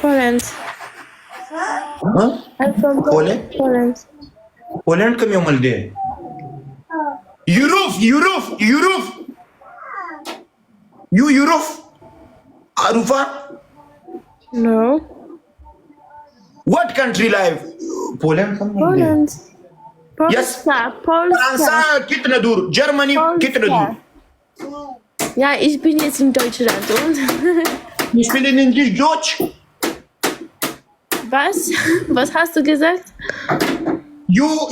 Poland. ها I'm from Poland? Poland. پولند کوم یو مل دی یوروف یوروف عروفه No. what country live پولند کوم مل دی Poland. Yes. Polska. فرانسا कितना दूर Germany कितना दूर Ja, ich bin jetzt in Deutschland und ich bin in English Deutsch was? Was hast du gesagt?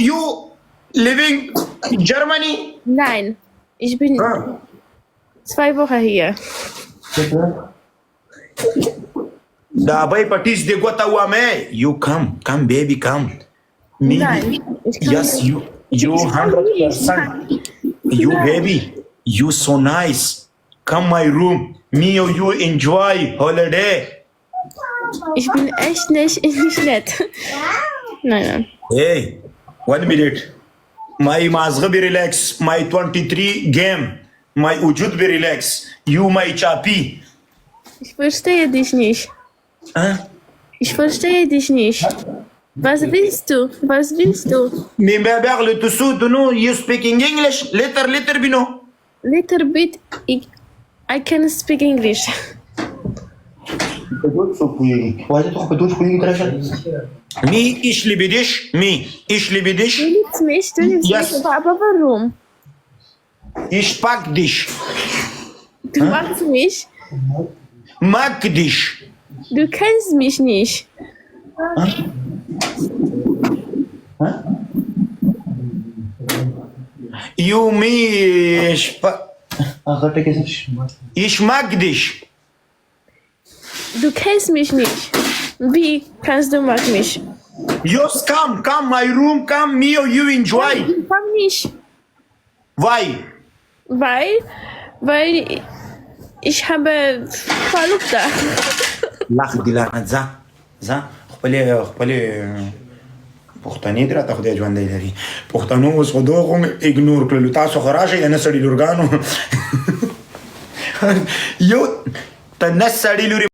you living in Germany Nein, ich bin 2 Wochen hier. da bei parties de gota wa me you come baby come me Nein, ich kann yes nicht. you 100% you baby you so nice come my room me or you enjoy holiday Ich bin echt nicht nett. Nein. hey 1 minute my mazgh be relax my 23 game my wujud be relax you my chapi Ich verstehe dich nicht. huh? Ich verstehe dich nicht. Was willst du? Was willst du? me parle tout ça no you speaking English later bino Little bit. I can speak English. me ich liebe dich Du liebst mich, Yes. aber warum? ich pack dich Du magst mich. mag dich Du kennst mich nicht. you me ich mag dich Du kennst mich nicht. Wie kannst du mag mich? just come my room come me or you enjoy Ich kann nicht. why Weil ich habe Verlobter. لخ ګلانه ځه خپل پښتني درته خدای ژوندی لري پښتنو اوس خو دغه هم اګنور کړلو تاسو خو راشئ نه سړي لورګانو یو ته نه سړي لوري